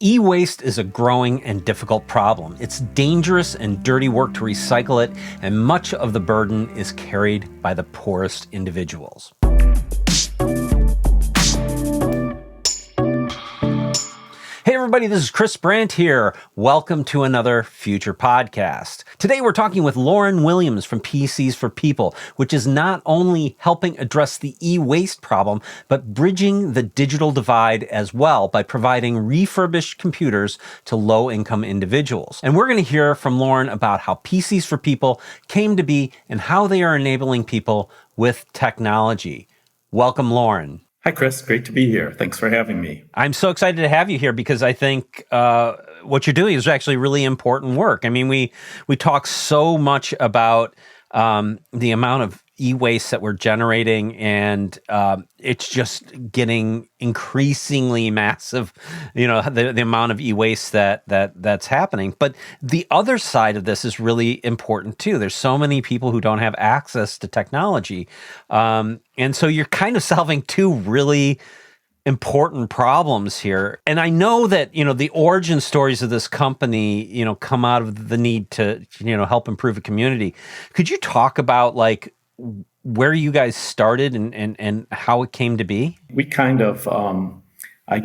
E-waste is a growing and difficult problem. It's dangerous and dirty work to recycle it, and much of the burden is carried by the poorest individuals. Hey everybody, this is Chris Brandt here. Welcome to another FUTR podcast. Today we're talking with Loren Williams from PCs for People, which is not only helping address the e-waste problem, but bridging the digital divide as well by providing refurbished computers to low-income individuals. And we're going to hear from Loren about how PCs for People came to be and how they are enabling people with technology. Welcome, Loren. Hi, Chris. Great to be here. Thanks for having me. I'm so excited to have you here because I think what you're doing is actually really important work. I mean, we talk so much about the amount of e-waste that we're generating, and it's just getting increasingly massive, the amount of e-waste that's happening. But the other side of this is really important too. There's so many people who don't have access to technology. And so you're kind of solving two really important problems here. And I know that, the origin stories of this company, come out of the need to, help improve a community. Could you talk about where you guys started and how it came to be? We kind of,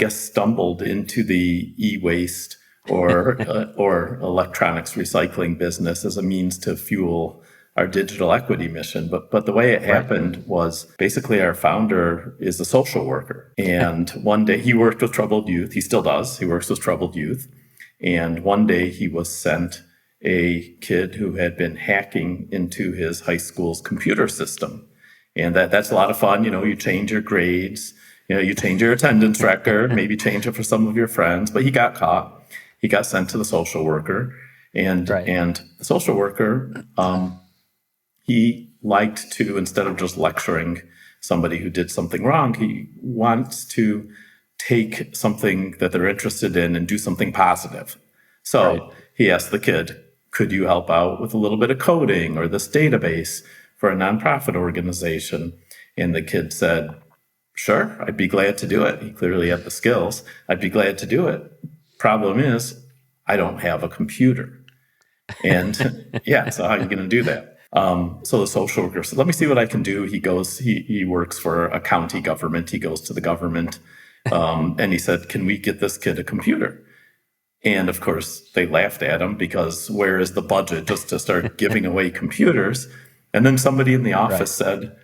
stumbled into the e-waste or electronics recycling business as a means to fuel our digital equity mission. But the way it happened was basically our founder is a social worker. And one day he worked with troubled youth. He still does. He works with troubled youth. And one day he was sent a kid who had been hacking into his high school's computer system. And that's a lot of fun. You change your grades, you change your attendance record, maybe change it for some of your friends. But he got caught. He got sent to the social worker. And the social worker, he liked to, instead of just lecturing somebody who did something wrong, he wants to take something that they're interested in and do something positive. So he asked the kid, could you help out with a little bit of coding or this database for a nonprofit organization? And the kid said, sure, I'd be glad to do it. He clearly had the skills. I'd be glad to do it. Problem is, I don't have a computer. And so how are you going to do that? So the social worker said, let me see what I can do. He goes, he works for a county government. He goes to the government. And he said, can we get this kid a computer? And of course, they laughed at him because where is the budget just to start giving away computers? And then somebody in the office said,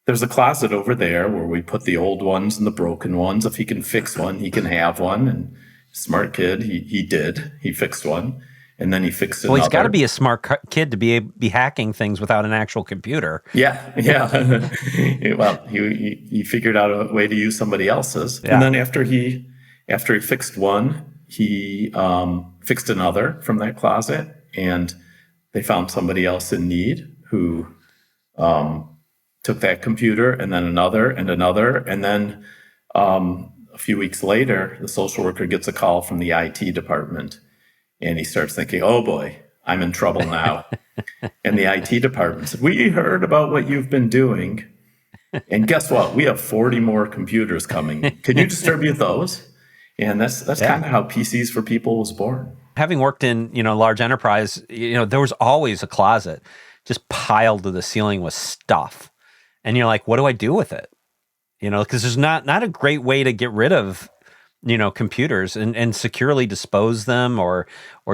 there's a closet over there where we put the old ones and the broken ones. If he can fix one, he can have one. And smart kid, he did. He fixed one. And then he fixed another. Well, he's got to be a smart kid to be hacking things without an actual computer. Yeah. Well, he figured out a way to use somebody else's. Yeah. And then after he fixed one, he fixed another from that closet, and they found somebody else in need who took that computer, and then another and another. And then a few weeks later, the social worker gets a call from the IT department, and he starts thinking, oh boy, I'm in trouble now. And the IT department said, we heard about what you've been doing, and guess what? We have 40 more computers coming. Can you distribute those? And that's kind of how PCs for People was born. Having worked in, large enterprise, there was always a closet just piled to the ceiling with stuff. And you're like, what do I do with it? Because there's not a great way to get rid of, computers and securely dispose them or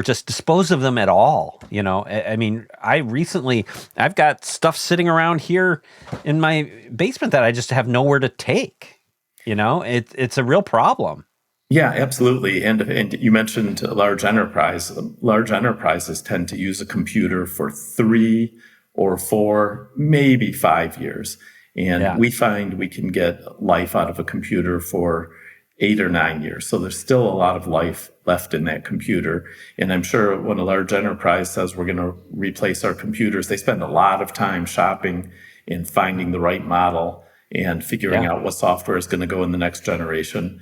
just dispose of them at all. I mean, I've got stuff sitting around here in my basement that I just have nowhere to take. It's a real problem. Yeah, absolutely. And you mentioned large enterprise. Large enterprises tend to use a computer for 3 or 4, maybe 5 years. And we find we can get life out of a computer for 8 or 9 years. So there's still a lot of life left in that computer. And I'm sure when a large enterprise says we're going to replace our computers, they spend a lot of time shopping and finding the right model and figuring out what software is going to go in the next generation.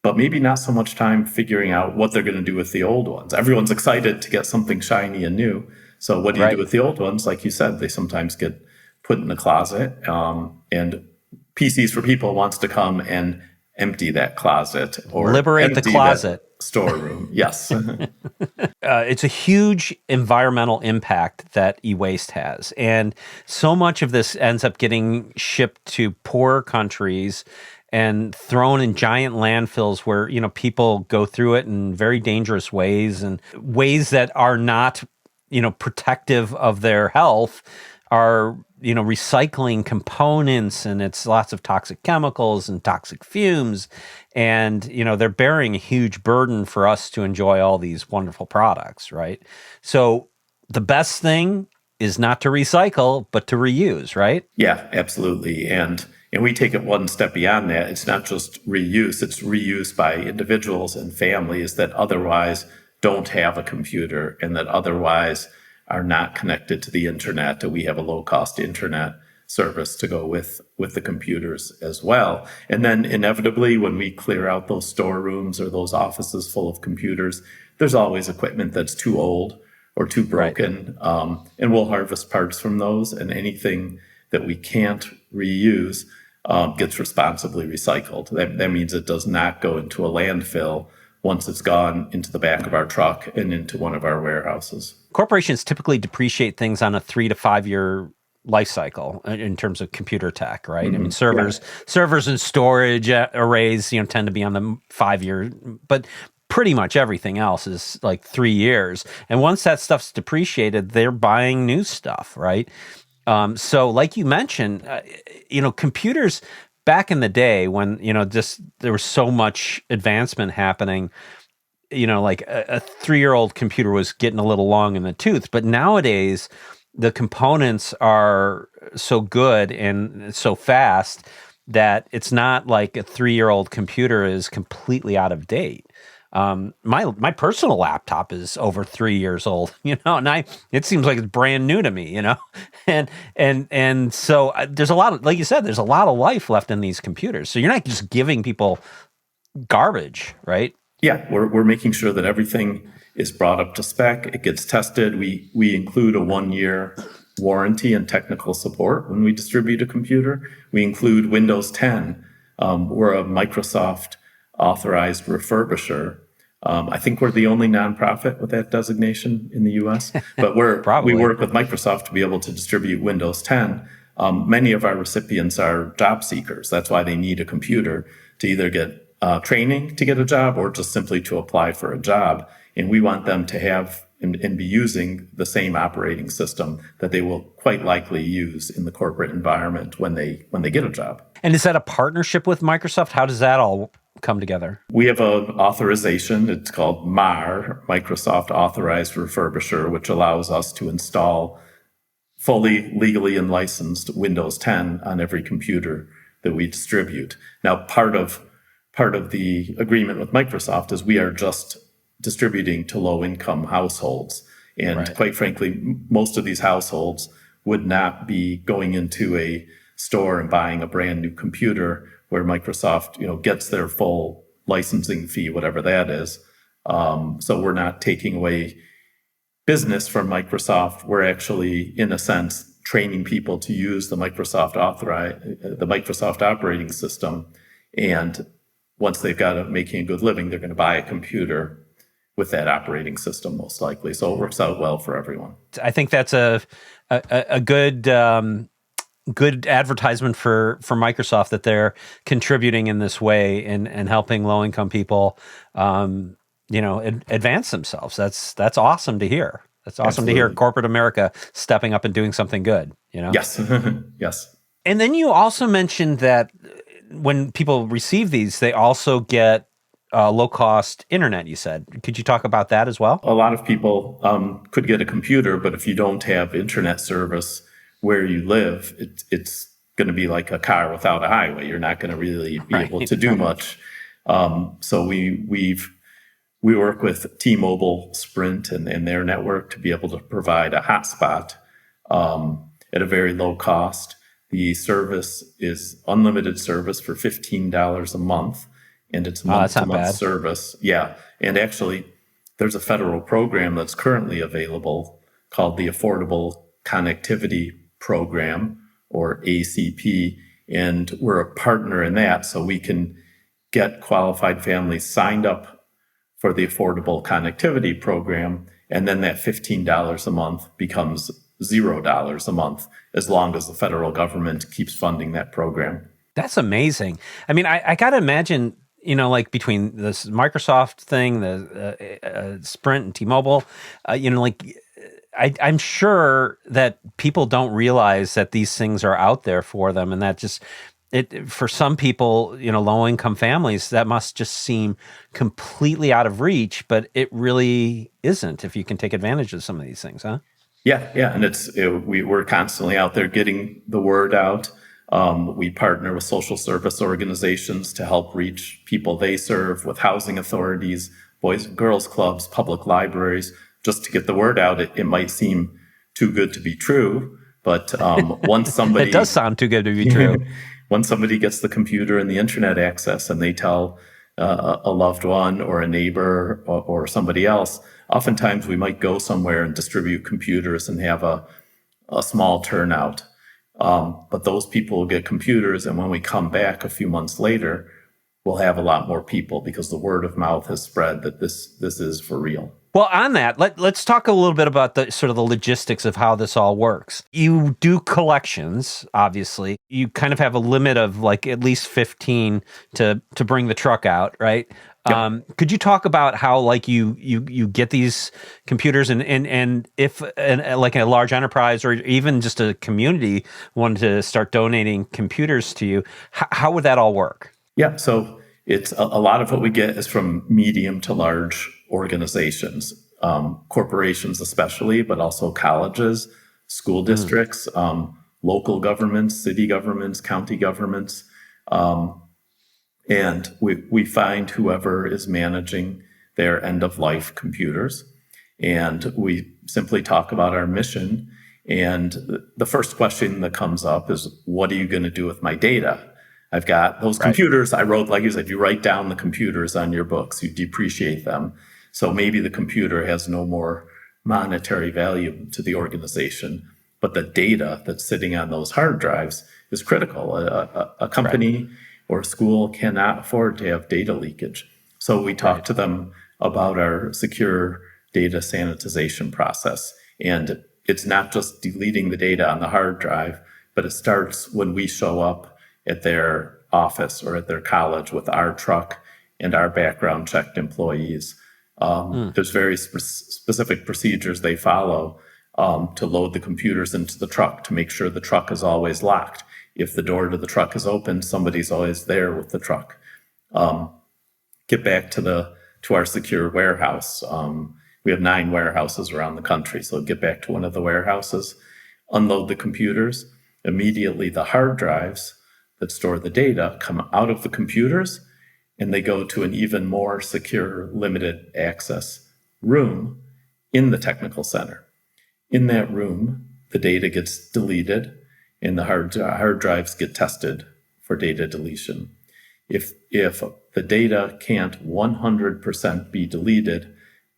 But maybe not so much time figuring out what they're going to do with the old ones. Everyone's excited to get something shiny and new. So what do you do with the old ones? Like you said, they sometimes get put in the closet. And PCs for People wants to come and empty that closet or Liberate the empty closet. that storeroom. Yes. It's a huge environmental impact that e-waste has. And so much of this ends up getting shipped to poorer countries and thrown in giant landfills where, people go through it in very dangerous ways and ways that are not, protective of their health, are, recycling components, and it's lots of toxic chemicals and toxic fumes. And, they're bearing a huge burden for us to enjoy all these wonderful products, right? So the best thing is not to recycle, but to reuse, right? Yeah, absolutely. And we take it one step beyond that. It's not just reuse, it's reuse by individuals and families that otherwise don't have a computer and that otherwise are not connected to the internet. We have a low-cost internet service to go with the computers as well. And then inevitably, when we clear out those storerooms or those offices full of computers, there's always equipment that's too old or too broken. Right. And we'll harvest parts from those, and anything that we can't reuse gets responsibly recycled. That means it does not go into a landfill once it's gone into the back of our truck and into one of our warehouses. Corporations typically depreciate things on a 3 to 5 year life cycle in terms of computer tech, right? Mm-hmm. I mean, servers and storage arrays, tend to be on the 5 year, but pretty much everything else is like 3 years. And once that stuff's depreciated, they're buying new stuff, right? So like you mentioned, computers back in the day when, there was so much advancement happening, like a 3-year-old computer was getting a little long in the tooth. But nowadays, the components are so good and so fast that it's not like a 3-year-old computer is completely out of date. My personal laptop is over 3 years old, and it seems like it's brand new to me, and so there's a lot of, like you said, there's a lot of life left in these computers. So you're not just giving people garbage, right? Yeah, we're making sure that everything is brought up to spec. It gets tested. We include a 1-year warranty and technical support when we distribute a computer. We include Windows 10. We're a Microsoft authorized refurbisher. I think we're the only nonprofit with that designation in the U.S., but we work with Microsoft to be able to distribute Windows 10. Many of our recipients are job seekers. That's why they need a computer to either get training to get a job or just simply to apply for a job. And we want them to have and be using the same operating system that they will quite likely use in the corporate environment when they get a job. And is that a partnership with Microsoft? How does that all come together? We have an authorization. It's called MAR, Microsoft Authorized Refurbisher, which allows us to install fully legally and licensed Windows 10 on every computer that we distribute. Now, part of the agreement with Microsoft is we are just distributing to low-income households. And right. Quite frankly, most of these households would not be going into a store and buying a brand new computer where Microsoft, gets their full licensing fee, whatever that is. So we're not taking away business from Microsoft. We're actually, in a sense, training people to use the Microsoft operating system. And once they've got making a good living, they're going to buy a computer with that operating system, most likely. So it works out well for everyone. I think that's a good good advertisement for Microsoft that they're contributing in this way and helping low income people, advance themselves. That's awesome to hear. That's awesome Absolutely. To hear corporate America stepping up and doing something good. Yes, yes. And then you also mentioned that when people receive these, they also get low-cost internet, you said. Could you talk about that as well? A lot of people could get a computer, but if you don't have internet service where you live, it's going to be like a car without a highway. You're not going to really be able to do much. So we work with T-Mobile, Sprint, and their network to be able to provide a hotspot at a very low cost. The service is unlimited service for $15 a month. And it's month-to-month service. Yeah. And actually, there's a federal program that's currently available called the Affordable Connectivity Program, or ACP. And we're a partner in that. So we can get qualified families signed up for the Affordable Connectivity Program, and then that $15 a month becomes $0 a month as long as the federal government keeps funding that program. That's amazing. I mean, I got to imagine, like between this Microsoft thing, the Sprint and T-Mobile, I'm sure that people don't realize that these things are out there for them, and that just for some people, low-income families, that must just seem completely out of reach, but it really isn't if you can take advantage of some of these things, huh? Yeah, and we're constantly out there getting the word out. We partner with social service organizations to help reach people they serve, with housing authorities, boys and girls clubs, public libraries, just to get the word out. It might seem too good to be true, but once somebody... It does sound too good to be true. Once somebody gets the computer and the internet access and they tell a loved one or a neighbor or somebody else, oftentimes we might go somewhere and distribute computers and have a small turnout. But those people will get computers, and when we come back a few months later, we'll have a lot more people because the word of mouth has spread that this is for real. Well, on that, let's talk a little bit about the sort of the logistics of how this all works. You do collections, obviously. You kind of have a limit of like at least 15 to bring the truck out, right? Yep. Could you talk about how like you get these computers and if like a large enterprise or even just a community wanted to start donating computers to you, how would that all work? Yeah, so it's a lot of what we get is from medium to large organizations, corporations especially, but also colleges, school districts, local governments, city governments, county governments. And we find whoever is managing their end-of-life computers, and we simply talk about our mission. And the first question that comes up is, what are you going to do with my data? I've got those computers I wrote, like you said, you write down the computers on your books, you depreciate them. So maybe the computer has no more monetary value to the organization, but the data that's sitting on those hard drives is critical. A company or a school cannot afford to have data leakage. So we talk to them about our secure data sanitization process. And it's not just deleting the data on the hard drive, but it starts when we show up at their office or at their college with our truck and our background checked employees. There's very specific procedures they follow to load the computers into the truck to make sure the truck is always locked. If the door to the truck is open, somebody's always there with the truck. Get back to our secure warehouse. We have 9 warehouses around the country. So get back to one of the warehouses, unload the computers. Immediately, the hard drives that store the data come out of the computers, and they go to an even more secure, limited access room in the technical center. In that room, the data gets deleted, and the hard drives get tested for data deletion. If the data can't 100% be deleted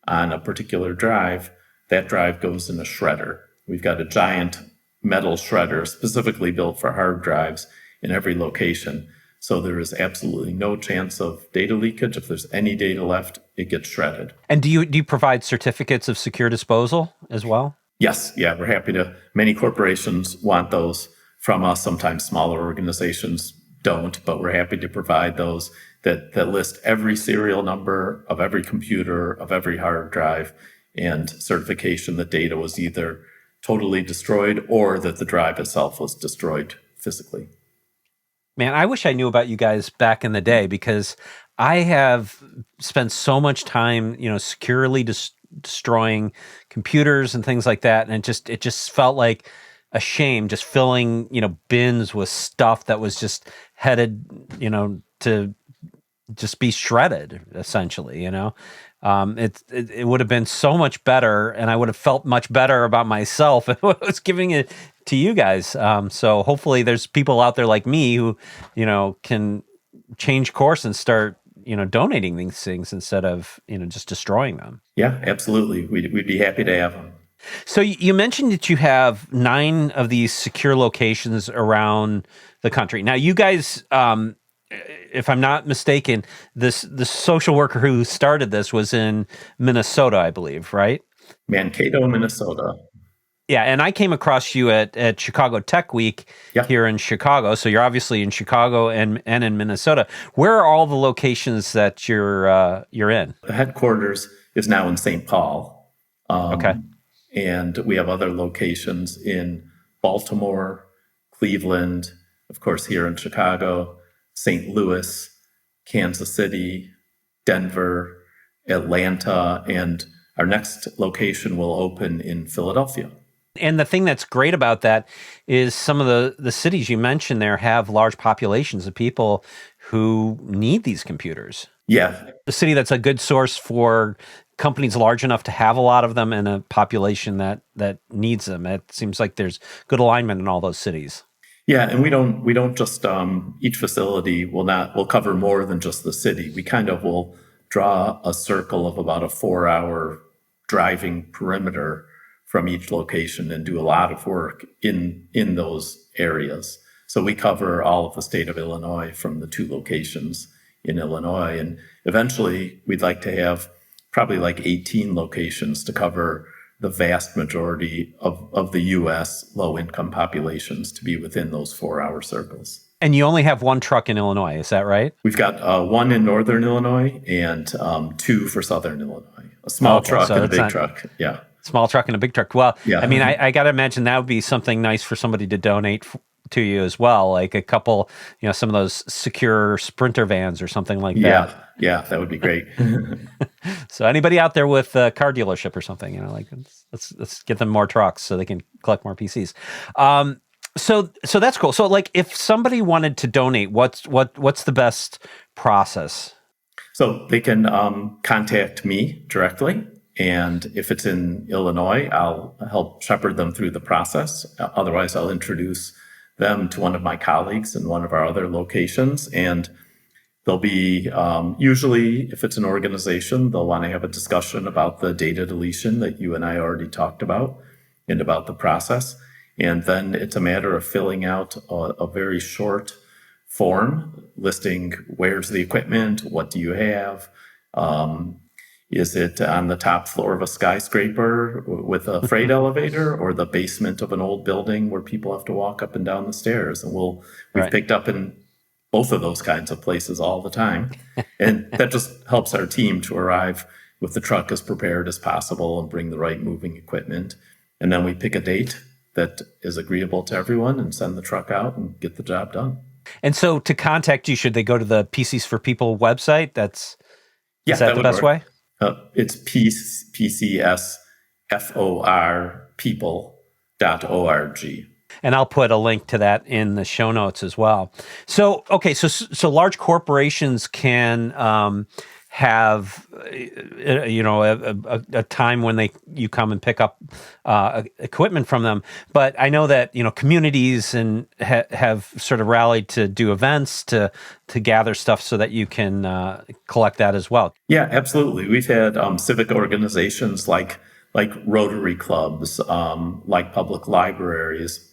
on a particular drive, that drive goes in a shredder. We've got a giant metal shredder specifically built for hard drives in every location. So there is absolutely no chance of data leakage. If there's any data left, it gets shredded. And do you provide certificates of secure disposal as well? Yes, yeah, we're happy to. Many corporations want those from us. Sometimes smaller organizations don't, but we're happy to provide those that list every serial number of every computer, of every hard drive, and certification that data was either totally destroyed or that the drive itself was destroyed physically. Man, I wish I knew about you guys back in the day, because I have spent so much time, securely destroying computers and things like that, and it just felt like a shame, just filling bins with stuff that was just headed to just be shredded, essentially. It would have been so much better, and I would have felt much better about myself if I was giving it to you guys. So hopefully there's people out there like me who, can change course and start, donating these things instead of, just destroying them. Yeah, absolutely. We'd be happy to have them. So you mentioned that you have 9 of these secure locations around the country. Now, you guys if I'm not mistaken, the social worker who started this was in Minnesota, I believe, right? Mankato, Minnesota. Yeah, and I came across you at Chicago Tech Week Yeah. here in Chicago. So you're obviously in Chicago and in Minnesota. Where are all the locations that you're in? The headquarters is now in St. Paul. Okay. And we have other locations in Baltimore, Cleveland, of course, here in Chicago, St. Louis, Kansas City, Denver, Atlanta, and our next location will open in Philadelphia. And the thing that's great about that is some of the cities you mentioned there have large populations of people who need these computers. Yeah. A city that's a good source for companies large enough to have a lot of them and a population that needs them. It seems like there's good alignment in all those cities. Yeah, and we don't just each facility will cover more than just the city. We kind of will draw a circle of about a 4-hour driving perimeter from each location and do a lot of work in those areas. So we cover all of the state of Illinois from the 2 locations in Illinois. And eventually we'd like to have probably like 18 locations to cover the vast majority of the U.S. low-income populations to be within those 4-hour circles. And you only have one truck in Illinois, is that right? We've got 1 in northern Illinois and 2 for southern Illinois. A small truck and a big truck. Yeah. Small truck and a big truck. Well, yeah. I mean, I got to imagine that would be something nice for somebody to donate to you as well, like a couple, some of those secure Sprinter vans or something like that. Yeah, that would be great. So anybody out there with a car dealership or something, let's get them more trucks so they can collect more PCs. So that's cool. So like, if somebody wanted to donate, what's the best process? So they can contact me directly. And if it's in Illinois, I'll help shepherd them through the process. Otherwise, I'll introduce them to one of my colleagues in one of our other locations. And they'll be, usually, if it's an organization, they'll want to have a discussion about the data deletion that you and I already talked about and about the process. And then it's a matter of filling out a very short form listing where's the equipment, what do you have, is it on the top floor of a skyscraper with a freight elevator or the basement of an old building where people have to walk up and down the stairs? And we've picked up in both of those kinds of places all the time. And that just helps our team to arrive with the truck as prepared as possible and bring the right moving equipment. And then we pick a date that is agreeable to everyone and send the truck out and get the job done. And so to contact you, should they go to the PCs for People website? Is that the best way? It's PCSFOR people.org. And I'll put a link to that in the show notes as well. So, okay, so large corporations can have, a time when you come and pick up equipment from them. But I know that communities and have sort of rallied to do events to gather stuff so that you can collect that as well. Yeah, absolutely. We've had civic organizations like Rotary clubs, like public libraries,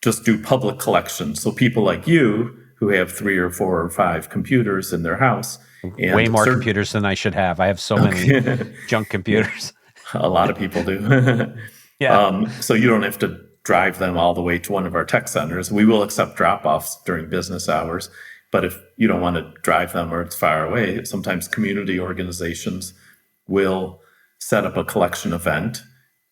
just do public collections. So people like you who have 3 or 4 or 5 computers in their house. And way more computers than I should have. I have so many junk computers. A lot of people do. Yeah. So you don't have to drive them all the way to one of our tech centers. We will accept drop-offs during business hours. But if you don't want to drive them or it's far away, sometimes community organizations will set up a collection event.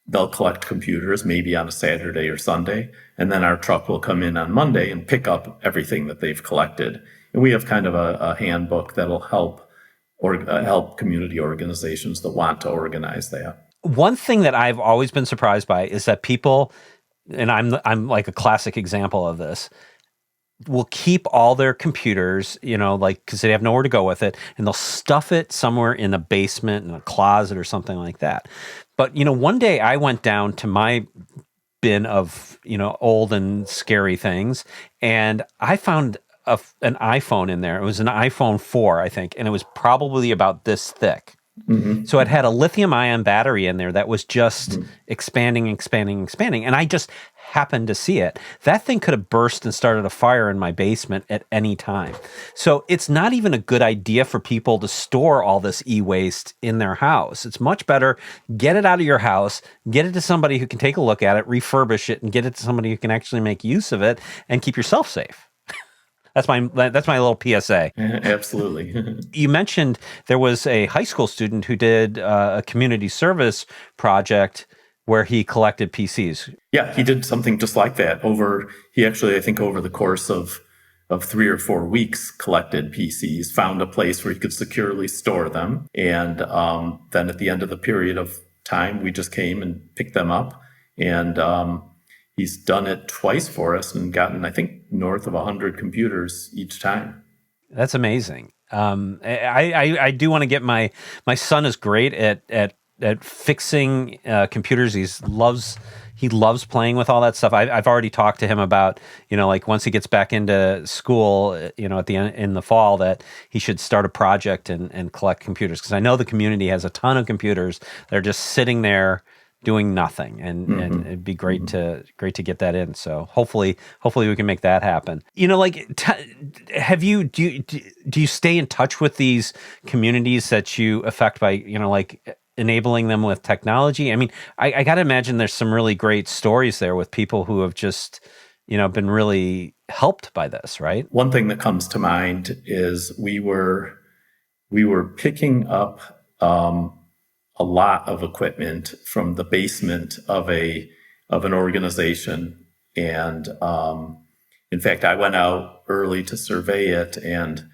They'll collect computers maybe on a Saturday or Sunday, and then our truck will come in on Monday and pick up everything that they've collected. And we have kind of a handbook that'll help community organizations that want to organize that. One thing that I've always been surprised by is that people, and I'm like a classic example of this, will keep all their computers, because they have nowhere to go with it, and they'll stuff it somewhere in a basement, in a closet or something like that. But, one day I went down to my bin of, old and scary things, and I found an iPhone in there. It was an iPhone 4, I think, and it was probably about this thick. Mm-hmm. So it had a lithium-ion battery in there that was just expanding. And I just happened to see it, that thing could have burst and started a fire in my basement at any time. So it's not even a good idea for people to store all this e-waste in their house. It's much better, get it out of your house, get it to somebody who can take a look at it, refurbish it, and get it to somebody who can actually make use of it and keep yourself safe. That's my little PSA. Absolutely. You mentioned there was a high school student who did a community service project where he collected PCs. Yeah, he did something just like that. He actually, I think over the course of 3 or 4 weeks, collected PCs, found a place where he could securely store them. And then at the end of the period of time, we just came and picked them up. And he's done it twice for us and gotten, I think, north of 100 computers each time. That's amazing. I do want to get my son is great at fixing computers. He loves playing with all that stuff. I've already talked to him about, like once he gets back into school, at the end in the fall, that he should start a project and collect computers, because I know the community has a ton of computers that are just sitting there doing nothing, and it'd be great to get that in. So hopefully we can make that happen. Do you stay in touch with these communities that you affect by enabling them with technology? I mean, I got to imagine there's some really great stories there with people who have just been really helped by this, right? One thing that comes to mind is we were picking up a lot of equipment from the basement of an organization. And in fact, I went out early to survey it, and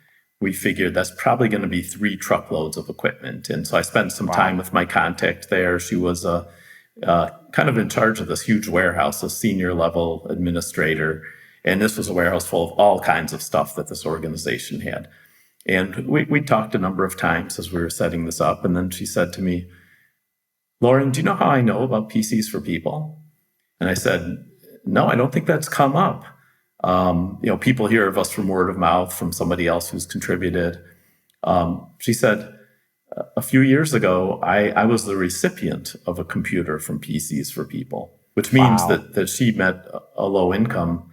we figured that's probably going to be 3 truckloads of equipment. And so I spent some time with my contact there. She was kind of in charge of this huge warehouse, a senior level administrator. And this was a warehouse full of all kinds of stuff that this organization had. And we talked a number of times as we were setting this up. And then she said to me, "Loren, do you know how I know about PCs for People?" And I said, "No, I don't think that's come up. People hear of us from word of mouth, from somebody else who's contributed." She said, "A few years ago, I was the recipient of a computer from PCs for People," which means that she met a low income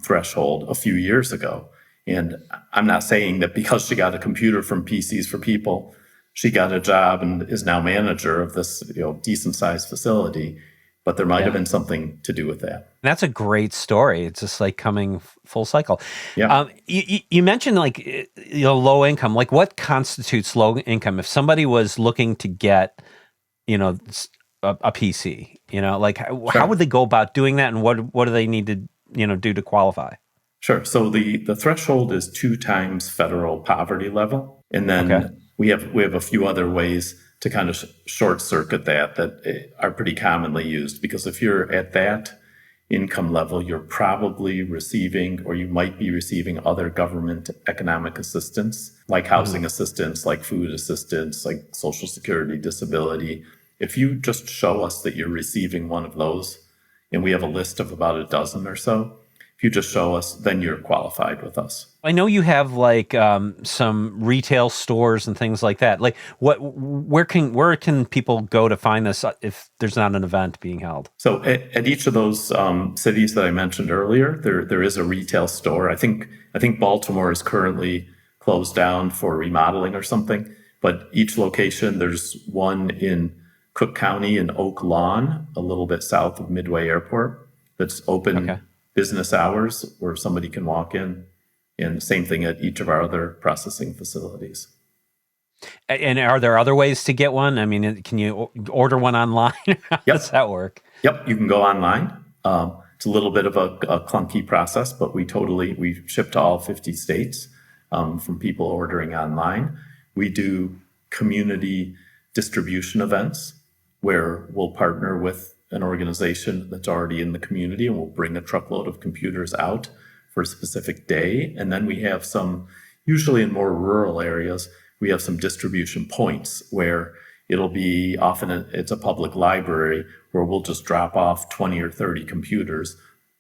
threshold a few years ago. And I'm not saying that because she got a computer from PCs for People, she got a job and is now manager of this decent sized facility. But there might have been something to do with that. That's a great story. It's just like coming full cycle. Yeah. You mentioned low income. Like, what constitutes low income? If somebody was looking to get, a PC, how would they go about doing that, and what do they need to, do to qualify? Sure. So the threshold is 2 times federal poverty level, and then we have a few other ways to kind of short circuit that are pretty commonly used, because if you're at that income level, you're probably receiving, or you might be receiving, other government economic assistance, like housing assistance, like food assistance, like Social Security, disability. If you just show us that you're receiving one of those, and we have a list of about a dozen or so, if you just show us, then you're qualified with us. I know you have some retail stores and things like that. Like, where can people go to find this if there's not an event being held? So at each of those cities that I mentioned earlier, there is a retail store. I think Baltimore is currently closed down for remodeling or something. But each location, there's one in Cook County in Oak Lawn, a little bit south of Midway Airport, that's open business hours where somebody can walk in. And same thing at each of our other processing facilities. And are there other ways to get one? I mean, can you order one online? How does that work? Yep, you can go online. It's a little bit of a clunky process, but we ship to all 50 states from people ordering online. We do community distribution events where we'll partner with an organization that's already in the community, and we'll bring a truckload of computers out for a specific day. And then we have some, usually in more rural areas, we have some distribution points where it'll be it's a public library where we'll just drop off 20 or 30 computers,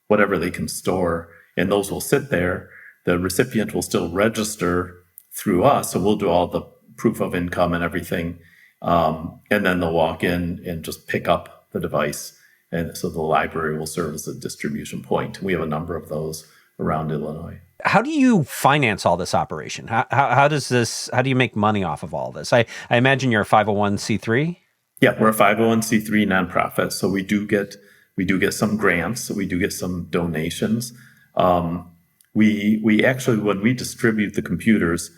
whatever they can store, and those will sit there. The recipient will still register through us, so we'll do all the proof of income and everything. And then they'll walk in and just pick up the device And so the library will serve as a distribution point. We have a number of those around Illinois. How do you finance all this operation? How do you make money off of all this? I imagine you're a 501c3. Yeah, we're a 501c3 nonprofit, so we do get some grants, so we do get some donations. We actually, when we distribute the computers,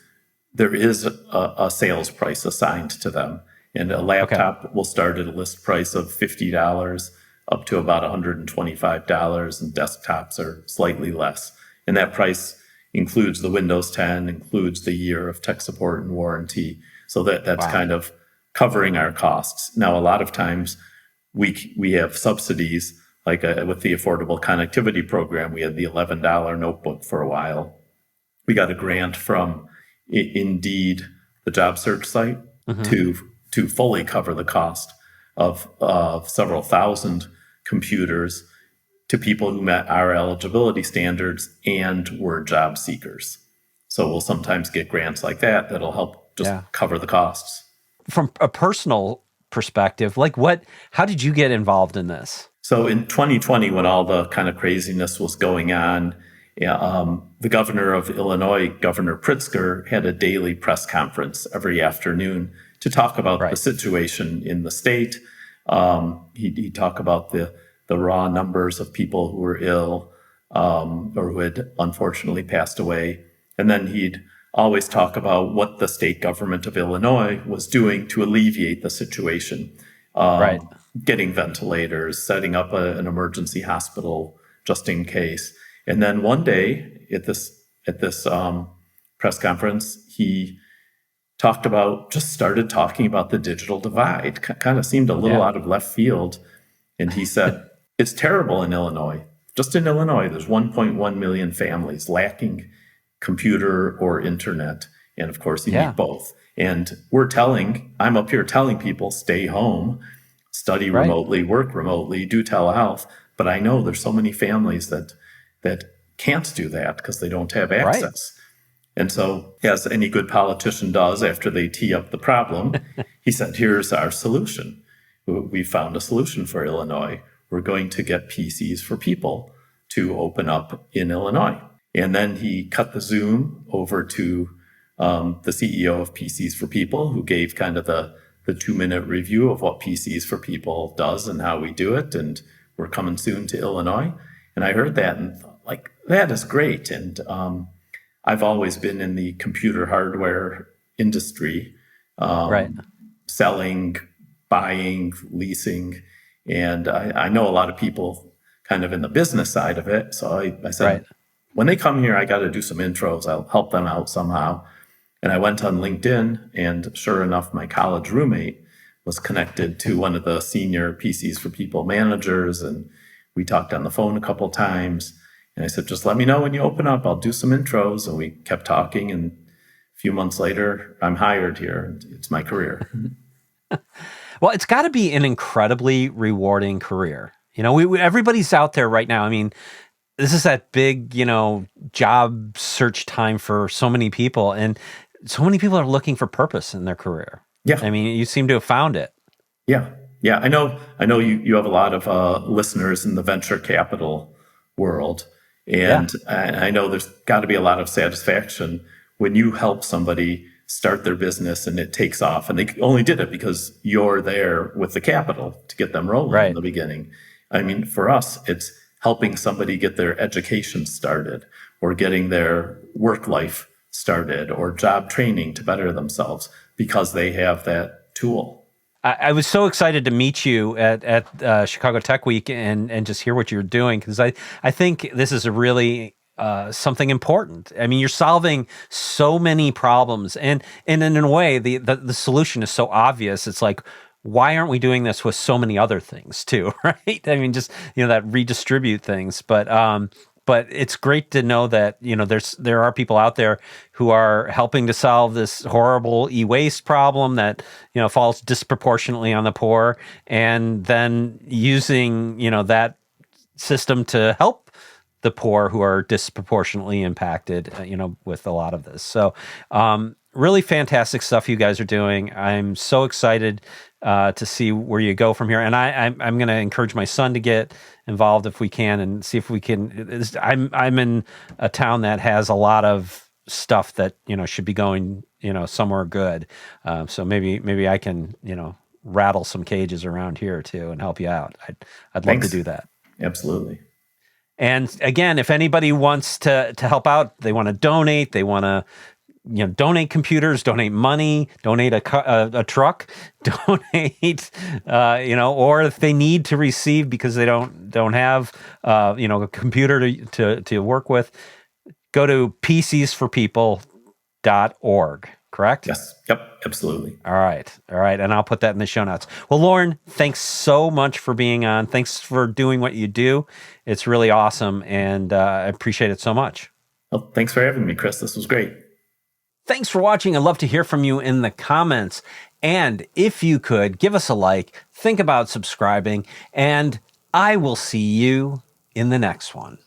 there is a sales price assigned to them, and a laptop will start at a list price of $50 up to about $125, and desktops are slightly less. And that price includes the Windows 10, includes the year of tech support and warranty, so that's kind of covering our costs. Now, a lot of times we have subsidies, like with the Affordable Connectivity Program, we had the $11 notebook for a while. We got a grant from Indeed, the job search site, to fully cover the cost of several thousand computers to people who met our eligibility standards and were job seekers. So we'll sometimes get grants like that that'll help just cover the costs. From a personal perspective, how did you get involved in this? So in 2020, when all the kind of craziness was going on, the governor of Illinois, Governor Pritzker, had a daily press conference every afternoon to talk about the situation in the state. He'd talk about the raw numbers of people who were ill or who had unfortunately passed away. And then he'd always talk about what the state government of Illinois was doing to alleviate the situation. Getting ventilators, setting up an emergency hospital just in case. And then one day at this press conference, he started talking about the digital divide. Kind of seemed a little out of left field. And he said, it's terrible in Illinois. Just in Illinois, there's 1.1 million families lacking computer or internet. And of course, you need both. And I'm up here telling people, stay home, study remotely, work remotely, do telehealth. But I know there's so many families that can't do that because they don't have access. And so, as any good politician does after they tee up the problem, he said, here's our solution. We found a solution for Illinois. We're going to get PCs for People to open up in Illinois. And then he cut the Zoom over to the CEO of PCs for People, who gave kind of the 2-minute review of what PCs for People does and how we do it. And we're coming soon to Illinois. And I heard that and thought, that is great. And I've always been in the computer hardware industry, selling, buying, leasing. And I know a lot of people kind of in the business side of it. So I said, when they come here, I got to do some intros. I'll help them out somehow. And I went on LinkedIn, and sure enough, my college roommate was connected to one of the senior PCs for People managers. And we talked on the phone a couple times. And I said, just let me know when you open up. I'll do some intros. And we kept talking. And a few months later, I'm hired here. It's my career. Well, it's got to be an incredibly rewarding career. Everybody's out there right now. I mean, this is that big, job search time for so many people. And so many people are looking for purpose in their career. Yeah. I mean, you seem to have found it. Yeah. Yeah. I know you have a lot of listeners in the venture capital world. And I know there's got to be a lot of satisfaction when you help somebody start their business and it takes off. And they only did it because you're there with the capital to get them rolling in the beginning. I mean, for us, it's helping somebody get their education started or getting their work life started or job training to better themselves because they have that tool. I was so excited to meet you at Chicago Tech Week and just hear what you're doing, because I think this is a really something important. I mean, you're solving so many problems, and in a way, the solution is so obvious. It's like, why aren't we doing this with so many other things too, right? I mean, just that redistribute things, but it's great to know that there are people out there who are helping to solve this horrible e-waste problem that falls disproportionately on the poor, and then using that system to help the poor who are disproportionately impacted, with a lot of this. So really fantastic stuff you guys are doing. I'm so excited to see where you go from here. And I'm going to encourage my son to get involved if we can, and see if we can. I'm in a town that has a lot of stuff that should be going somewhere good. So maybe I can rattle some cages around here too and help you out. I'd love to do that. Absolutely. And again, if anybody wants to help out, they want to donate, they want to donate computers, donate money, donate a truck, donate, or if they need to receive because they don't have, a computer to work with, go to pcsforpeople.org, correct? Yes. Yep. Absolutely. All right. And I'll put that in the show notes. Well, Loren, thanks so much for being on. Thanks for doing what you do. It's really awesome, and I appreciate it so much. Well, thanks for having me, Chris. This was great. Thanks for watching. I'd love to hear from you in the comments. And if you could, give us a like, think about subscribing, and I will see you in the next one.